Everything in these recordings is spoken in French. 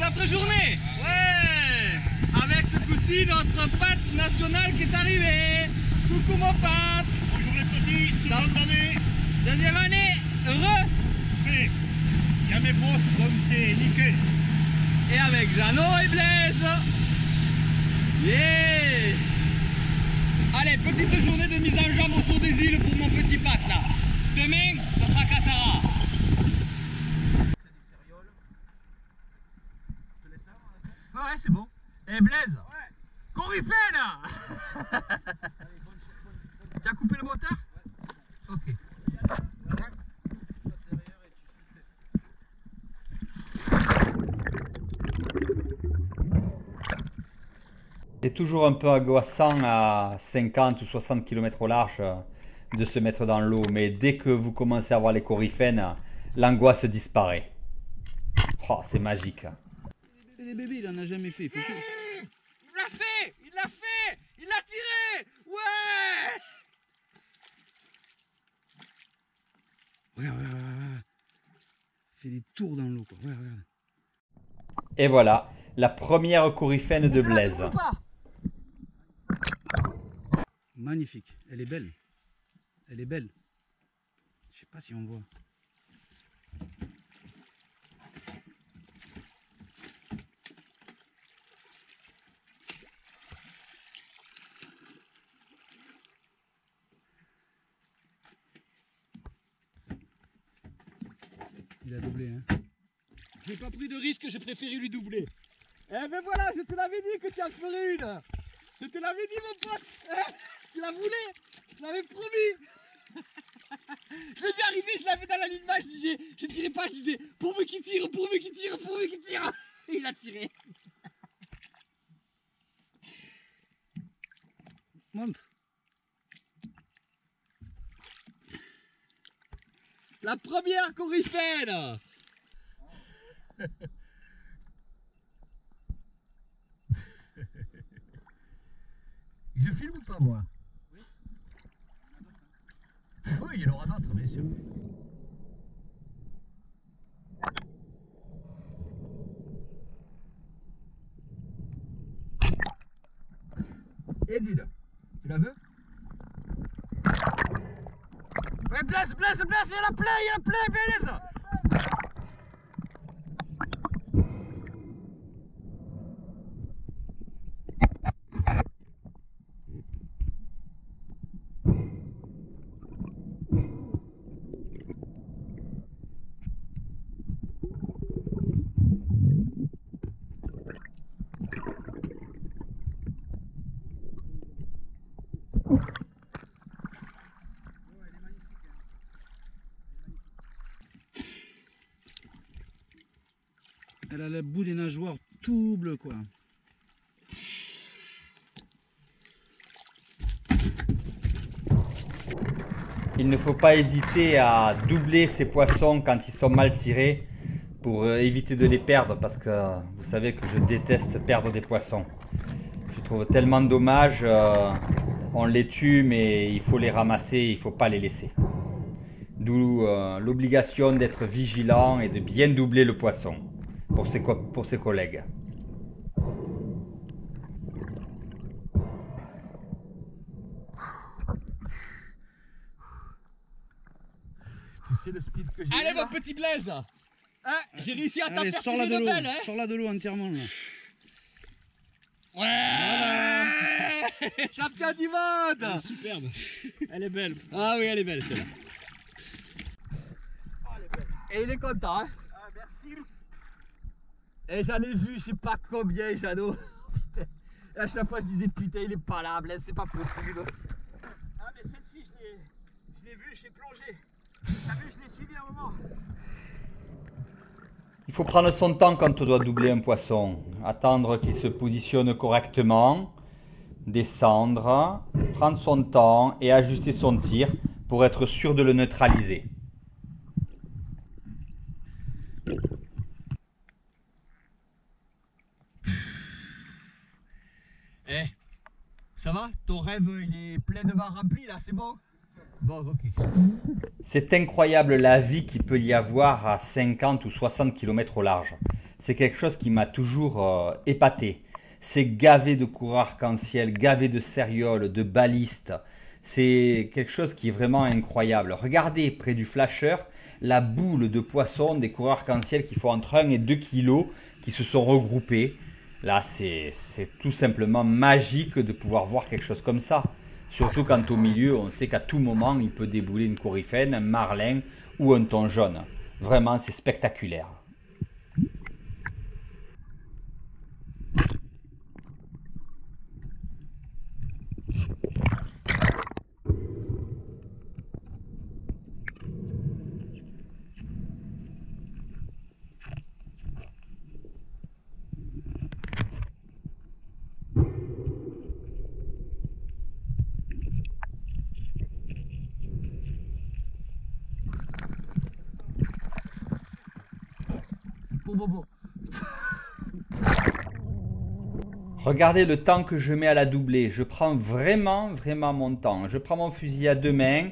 notre journée. Ouais. Avec ce coup-ci, notre pâte nationale qui est arrivée. Coucou mon pâte. Bonjour les petits, toute bonne année. Deuxième année, heureux. Mais, il y a mes brosses comme c'est nickel. Et avec Jeannot et Blaise. Yeah. Allez, petite journée de mise en jambe autour des îles pour mon petit Pat là. Demain, ça sera Cassara. Ouais, c'est bon. Et Blaise, Coryphène. Tu as coupé le moteur? Ok. C'est toujours un peu angoissant à 50 ou 60 km au large de se mettre dans l'eau, mais dès que vous commencez à voir les coryphènes, l'angoisse disparaît. Oh, c'est magique. C'est des bébés, il en a jamais fait. Il l'a fait. Il l'a fait. Il l'a tiré. Ouais. Regarde, regarde, regarde. Fait des tours dans l'eau, quoi. Regarde, regarde. Et voilà, la première coryphène de Blaise. Magnifique. Elle est belle. Elle est belle. Je sais pas si on voit. Il a doublé, hein. J'ai pas pris de risque, j'ai préféré lui doubler. Eh ben voilà, je te l'avais dit que tu en ferais une. Je te l'avais dit mon pote. Tu la voulais. Je l'avais promis. Je l'ai vu arriver, je l'avais dans la ligne bas, je tirais pas, je disais pourvu qu'il tire, pourvu qu'il tire, pourvu qu'il tire. Et il a tiré. Montre. La première coryphène. Je filme ou pas moi? Oui, il y en aura d'autres, bien sûr. Edith, tu la veux? Ouais, Blaise, Blaise, Blaise, il y a la plaie, Blaise. Elle a le bout des nageoires tout bleu, quoi. Il ne faut pas hésiter à doubler ces poissons quand ils sont mal tirés pour éviter de les perdre, parce que vous savez que je déteste perdre des poissons. Je trouve tellement dommage, on les tue mais il faut les ramasser, il ne faut pas les laisser. D'où l'obligation d'être vigilant et de bien doubler le poisson pour ses collègues. C'est le speed que j'ai. Allez mon petit Blaise, hein, j'ai réussi à t'en faire sors-la tirer de une l'eau, belle, hein. sors-la de l'eau entièrement, là. Ouais, voilà. Champion du monde. Elle est superbe, elle est belle. Ah oui, elle est belle celle-là. Et il est content, hein. Ah, merci. Et j'en ai vu, je sais pas combien, Jeannot. Putain. Et à chaque fois je disais putain il est pas là, Blaise, c'est pas possible. Ah, mais celle-ci, je l'ai vue, je l'ai plongée. T'as vu, je l'ai suivi un moment. Il faut prendre son temps quand on doit doubler un poisson. Attendre qu'il se positionne correctement, descendre, prendre son temps et ajuster son tir pour être sûr de le neutraliser. Eh, ça va? Ton rêve il est pleinement rempli là, c'est bon? Bon, ok. C'est incroyable la vie qu'il peut y avoir à 50 ou 60 km au large. c'est quelque chose qui m'a toujours épaté. C'est gavé de courants arc-en-ciel, gavé de cérioles, de balistes. C'est quelque chose qui est vraiment incroyable. Regardez près du flasher la boule de poissons des courants arc-en-ciel qui font entre 1 et 2 kilos qui se sont regroupés. Là, c'est tout simplement magique de pouvoir voir quelque chose comme ça. Surtout quand au milieu, on sait qu'à tout moment, il peut débouler une coryphène, un marlin ou un thon jaune. Vraiment, c'est spectaculaire. Bon. Regardez le temps que je mets à la doubler. Je prends vraiment mon temps. Je prends mon fusil à 2 mains.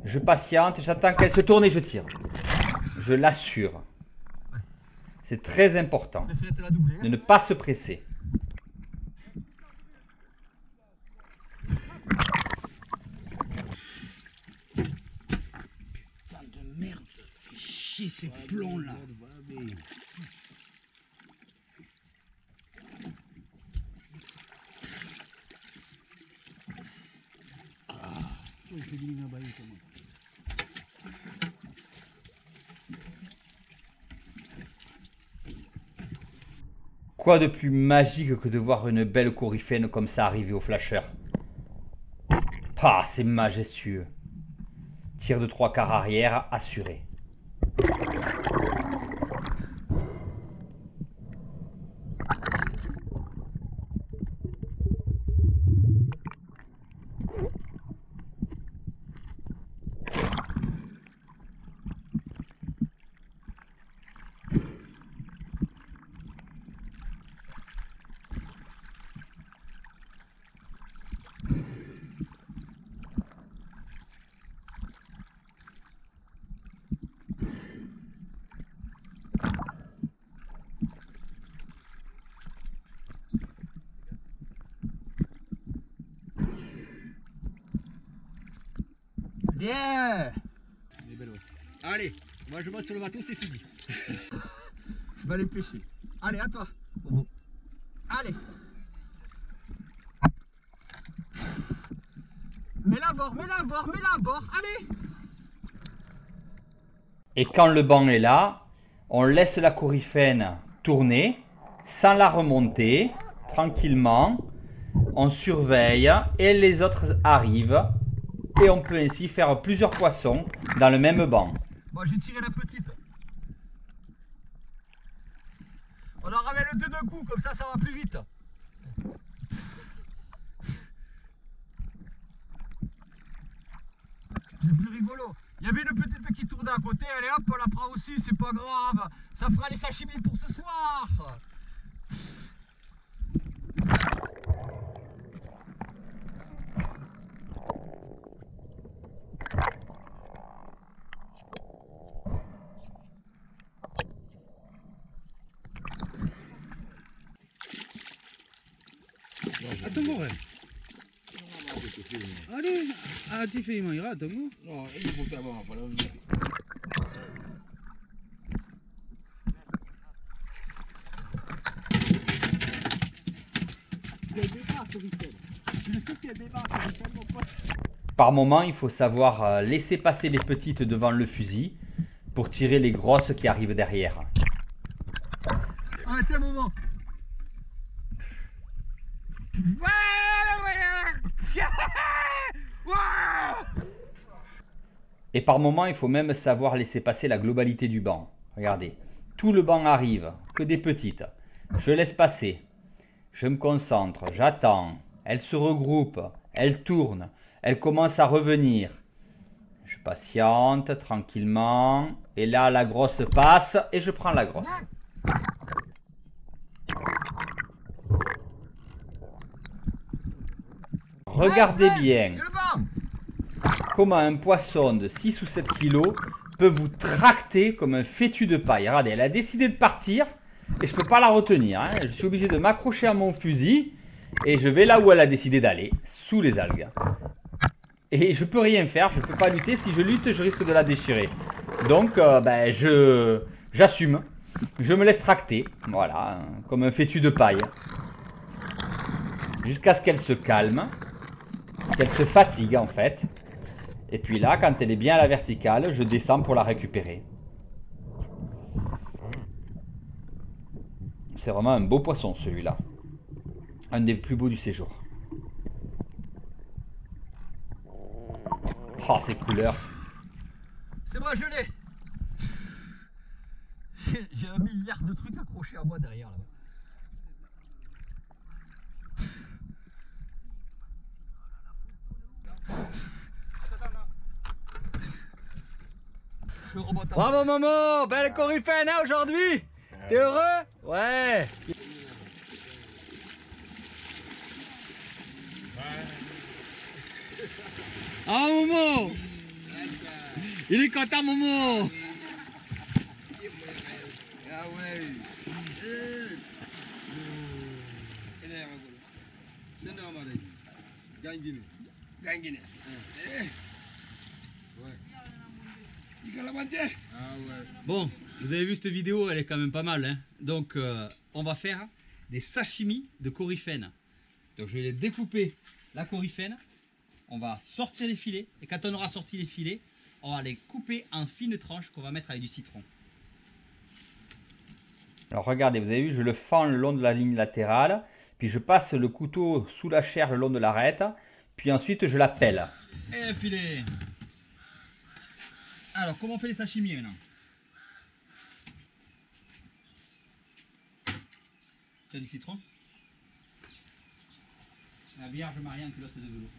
Je patiente. J'attends qu'elle se tourne et je tire. Je l'assure. C'est très important de ne pas se presser. Putain de merde, ça fait chier ces plans là. Quoi de plus magique que de voir une belle coryphène comme ça arriver au flasher? Ah, c'est majestueux. Tir de 3/4 arrière assuré. Bien. Allez, moi je monte sur le bateau, c'est fini. Je vais aller pêcher. Allez, à toi. Allez. Mets-la à bord, allez. Et quand le banc est là, on laisse la coryphène tourner sans la remonter, tranquillement. On surveille et les autres arrivent. Et on peut ainsi faire plusieurs poissons dans le même banc. Bon, j'ai tiré la petite. On en ramène deux d'un coup, comme ça va plus vite. C'est plus rigolo. Il y avait une petite qui tournait à côté, allez hop, on la prend aussi, c'est pas grave. Ça fera les sashimi pour ce soir. Attends, voir. Allez, tu fais une ira, attends. Non, il faut faire bon, voilà. Par moment, il faut savoir laisser passer les petites devant le fusil pour tirer les grosses qui arrivent derrière. Ah, tiens, un moment. Et par moment, il faut même savoir laisser passer la globalité du banc. Regardez, tout le banc arrive, que des petites. Je laisse passer. Je me concentre, j'attends. Elle se regroupe, elle tourne, elle commence à revenir. Je patiente tranquillement. Et là, la grosse passe et je prends la grosse. Regardez bien comment un poisson de 6 ou 7 kilos peut vous tracter comme un fétu de paille. Regardez, elle a décidé de partir. et je peux pas la retenir. Hein. Je suis obligé de m'accrocher à mon fusil et je vais là où elle a décidé d'aller, sous les algues. Et je peux rien faire, je peux pas lutter. Si je lutte, je risque de la déchirer. Donc, ben, j'assume. Je me laisse tracter, voilà, comme un fétu de paille. Jusqu'à ce qu'elle se calme, qu'elle se fatigue en fait. Et puis là, quand elle est bien à la verticale, je descends pour la récupérer. C'est vraiment un beau poisson celui-là. Un des plus beaux du séjour. Oh, ces couleurs. C'est moi, je l'ai. J'ai 1 milliard de trucs accrochés à moi derrière là. Bravo Momo, belle coryphène hein, aujourd'hui. T'es heureux? Ouais. Ah Momo, il est content Momo. Ah ouais. C'est normal. Ganguine. Ganguine. Bon, vous avez vu cette vidéo, elle est quand même pas mal. Hein. Donc, on va faire des sashimi de coryphène. Donc, je vais les découper la coryphène. On va sortir les filets. Et quand on aura sorti les filets, on va les couper en fines tranches qu'on va mettre avec du citron. Alors regardez, vous avez vu, je le fends le long de la ligne latérale. Puis je passe le couteau sous la chair le long de l'arête. Puis ensuite, je la pèle. Et filet. Alors, comment on fait les sashimi maintenant? Tu as du citron? La vierge Marie en culotte de velours.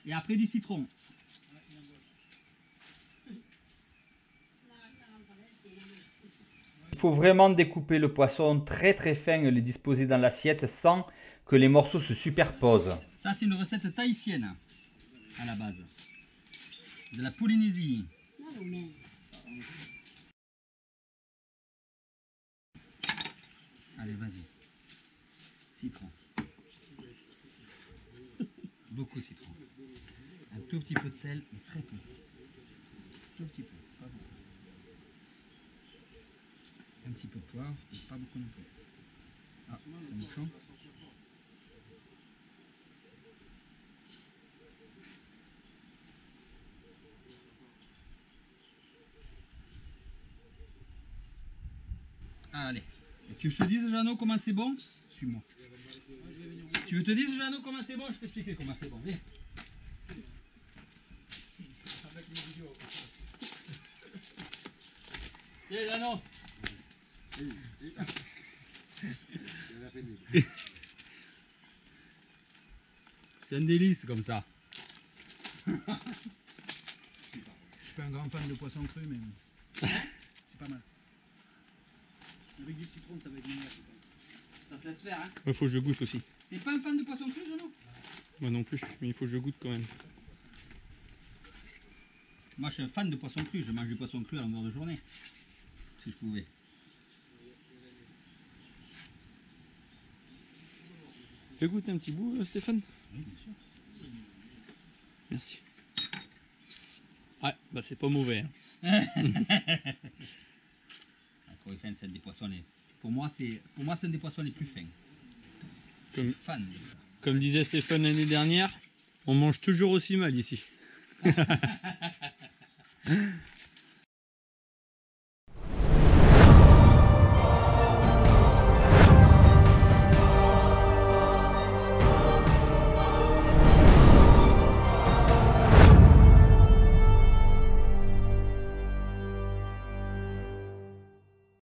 Et après du citron. Il faut vraiment découper le poisson très très fin et le disposer dans l'assiette sans que les morceaux se superposent. Ça, c'est une recette tahitienne à la base. De la Polynésie. Allez, vas-y. Citron. Beaucoup de citron. Un tout petit peu de sel, mais très peu. Tout petit peu, pas beaucoup. Un petit peu de poivre, et pas beaucoup non plus. Ah, c'est mouchant. Allez. Et tu veux que je te dise, Jeannot, comment c'est bon? Suis-moi. Tu veux que je te dise, Jeannot, comment c'est bon? Je t'expliquerai comment c'est bon. Viens. Tiens, Jeannot. C'est un délice comme ça. Je suis pas un grand fan de poisson cru, mais c'est pas mal. Avec du citron, ça va être meilleur, je pense. Ça se laisse faire, hein? Il faut que je goûte aussi. T'es pas un fan de poisson cru, Jeannot? Moi non plus, mais il faut que je goûte quand même. Moi, je suis un fan de poisson cru. Je mange du poisson cru à longueur de journée. Si je pouvais. Fais goûter un petit bout, Stéphane. Oui, bien sûr. Merci. Ouais, bah c'est pas mauvais. Hein. La coryphène, c'est un des poissons les... Pour moi, c'est un des poissons les plus fins. Je Comme- suis fan de ça. Comme disait Stéphane l'année dernière, on mange toujours aussi mal ici.